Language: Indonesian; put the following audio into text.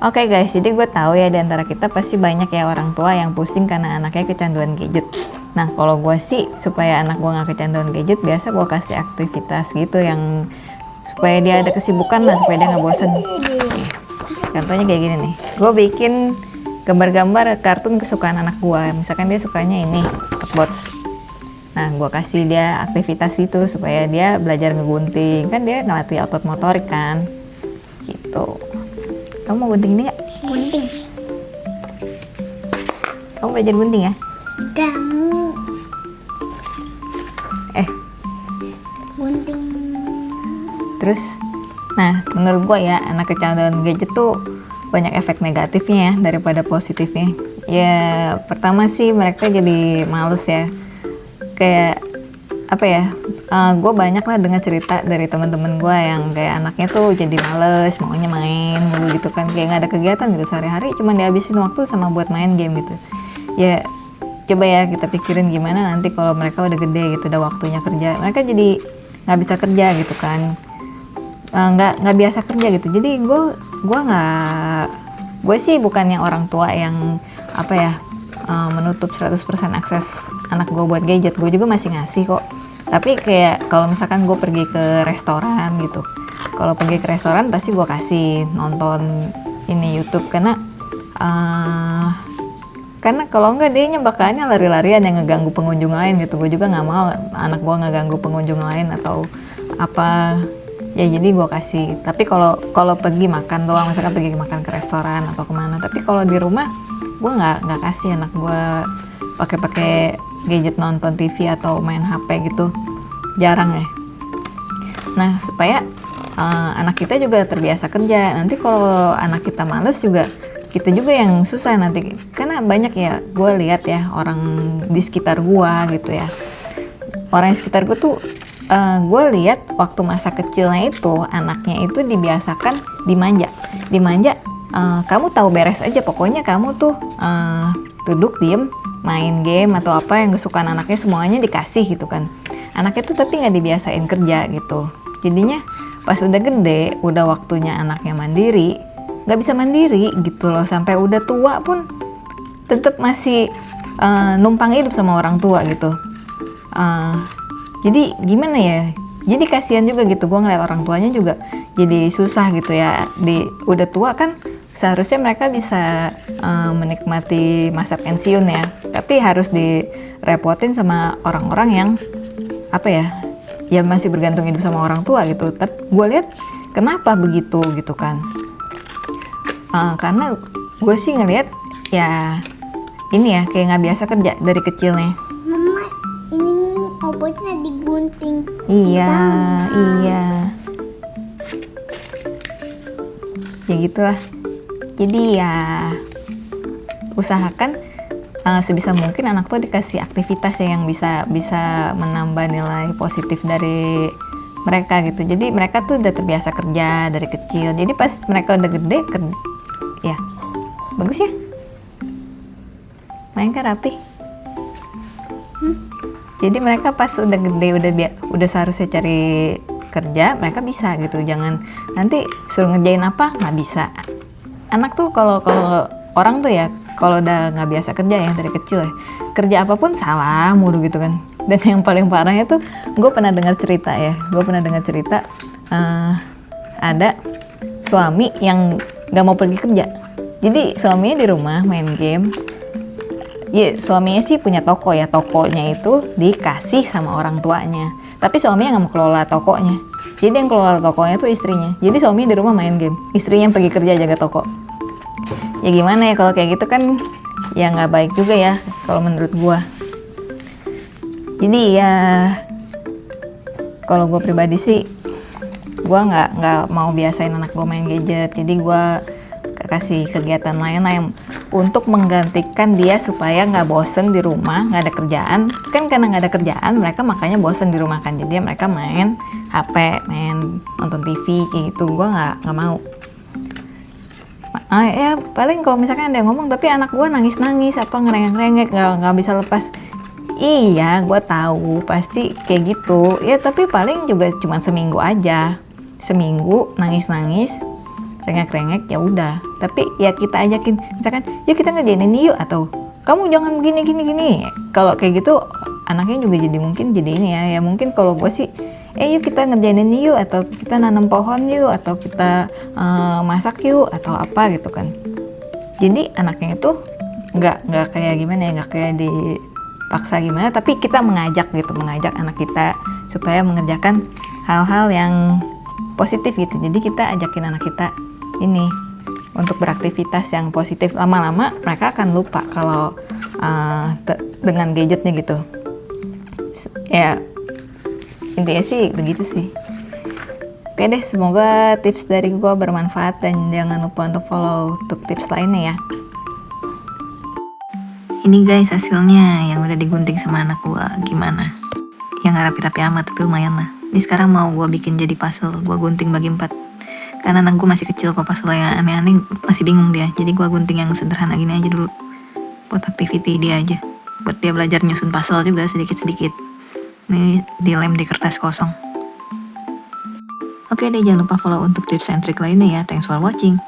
Oke guys, jadi gue tahu ya di antara kita pasti banyak ya orang tua yang pusing karena anaknya kecanduan gadget. Nah kalau gue sih supaya anak gue nggak kecanduan gadget, biasa gue kasih aktivitas gitu yang supaya dia ada kesibukan lah, supaya dia nggak bosen. Contohnya kayak gini nih, gue bikin gambar-gambar kartun kesukaan anak gue. Misalkan dia sukanya ini, Hotbots. Nah gue kasih dia aktivitas itu supaya dia belajar ngegunting, kan dia ngelatih otot motorik kan, gitu. Kamu mau gunting ini nggak? Gunting. Kamu belajar gunting ya? Kamu Eh, gunting. terus, nah menurut gue ya anak kecanduan gadget tuh banyak efek negatifnya ya daripada positifnya. Ya pertama sih mereka jadi males ya. Kayak apa ya? Gue banyak lah dengar cerita dari teman-teman gue yang kayak anaknya tuh jadi males, maunya main mulu gitu kan, kayak nggak ada kegiatan gitu sehari-hari, cuma dihabisin waktu sama buat main game gitu. Ya coba ya kita pikirin gimana nanti kalau mereka udah gede gitu, udah waktunya kerja, mereka jadi nggak bisa kerja gitu kan, nggak biasa kerja gitu. Jadi gue sih bukannya orang tua yang apa ya, menutup 100% akses anak gue buat gadget. Gue juga masih ngasih kok. Tapi kayak kalau misalkan gue pergi ke restoran gitu, kalau pergi ke restoran pasti gue kasih nonton ini YouTube, karena kalau enggak dia bakalnya lari-larian yang ngeganggu pengunjung lain gitu. Gue juga nggak mau anak gue ngeganggu pengunjung lain atau apa ya, jadi gue kasih. Tapi kalau pergi makan doang, misalkan pergi makan ke restoran atau kemana. Tapi kalau di rumah gue nggak kasih anak gue pakai gadget nonton TV atau main HP gitu, jarang ya. Nah supaya anak kita juga terbiasa kerja. Nanti kalau anak kita males juga, kita juga yang susah nanti, karena banyak ya gue lihat ya orang di sekitar gue gitu ya, orang di sekitar gue tuh gue lihat waktu masa kecilnya itu anaknya itu dibiasakan dimanja. Kamu tahu beres aja, pokoknya kamu tuh duduk diem main game atau apa yang kesukaan anaknya semuanya dikasih gitu kan. Anaknya tuh tapi nggak dibiasain kerja gitu. Jadinya pas udah gede, udah waktunya anaknya mandiri, nggak bisa mandiri gitu loh. Sampai udah tua pun tetap masih numpang hidup sama orang tua gitu. Jadi gimana ya? Jadi kasihan juga gitu. Gue ngeliat orang tuanya juga jadi susah gitu ya. Udah tua kan seharusnya mereka bisa menikmati masa pensiun ya, tapi harus direpotin sama orang-orang yang apa ya masih bergantung hidup sama orang tua gitu. Tapi gue lihat kenapa begitu gitu kan, karena gue sih ngelihat ya ini ya kayak nggak biasa kerja dari kecilnya. Mama, ini obatnya digunting. Iya ya gitulah. Jadi ya usahakan sebisa mungkin anak tuh dikasih aktivitas yang bisa menambah nilai positif dari mereka gitu. Jadi mereka tuh udah terbiasa kerja dari kecil. Jadi pas mereka udah gede ya bagus ya. Main kan rapi. Jadi mereka pas udah gede udah seharusnya cari kerja, mereka bisa gitu. Jangan nanti suruh ngerjain apa nggak bisa. Anak tuh kalau orang tuh ya kalau udah nggak biasa kerja ya dari kecil ya, kerja apapun salah mulu gitu kan. Dan yang paling parahnya tuh gue pernah dengar cerita ada suami yang nggak mau pergi kerja. Jadi suaminya di rumah main game. Ya suaminya sih punya toko ya, tokonya itu dikasih sama orang tuanya. Tapi suaminya nggak mau kelola tokonya. Jadi yang kelola tokonya tuh istrinya. Jadi suaminya di rumah main game, istrinya yang pergi kerja jaga toko. Ya gimana ya kalau kayak gitu kan ya nggak baik juga ya kalau menurut gua. Jadi ya kalau gue pribadi sih gua nggak mau biasain anak gue main gadget. Jadi gua kasih kegiatan lain lah yang untuk menggantikan dia supaya nggak bosen di rumah, nggak ada kerjaan kan. Karena nggak ada kerjaan mereka makanya bosen di rumah kan, jadi mereka main HP, main nonton TV kayak gitu. Gue nggak mau. Ya paling kalau misalkan ada yang ngomong tapi anak gue nangis apa ngerengek nggak bisa lepas. Iya gue tahu pasti kayak gitu ya, tapi paling juga cuma seminggu aja, seminggu nangis rengek-rengek ya udah. Tapi ya kita ajakin, misalkan yuk kita ngerjain ini yuk, atau kamu jangan gini. Kalau kayak gitu anaknya juga jadi mungkin jadi ini ya mungkin kalau gue sih yuk kita ngerjain ini yuk, atau kita nanam pohon yuk, atau kita masak yuk, atau apa gitu kan. Jadi anaknya itu nggak kayak gimana ya, nggak kayak dipaksa gimana, tapi kita mengajak anak kita supaya mengerjakan hal-hal yang positif gitu. Jadi kita ajakin anak kita ini untuk beraktivitas yang positif. Lama-lama mereka akan lupa kalau dengan gadgetnya gitu. Ya intinya sih begitu sih. Oke deh, semoga tips dari gue bermanfaat dan jangan lupa untuk follow untuk tips lainnya ya. Ini guys hasilnya yang udah digunting sama anak gue, gimana? Yang gak rapi-rapi amat tapi lumayan lah. Ini sekarang mau gue bikin jadi puzzle, gue gunting bagi 4. Karena anak gue masih kecil, kok puzzle yang aneh-aneh masih bingung dia. Jadi gue gunting yang sederhana gini aja dulu, buat activity dia aja, buat dia belajar nyusun puzzle juga sedikit-sedikit. Ini dilem di kertas kosong. Oke deh, jangan lupa follow untuk tips and trick lainnya ya. Thanks for watching.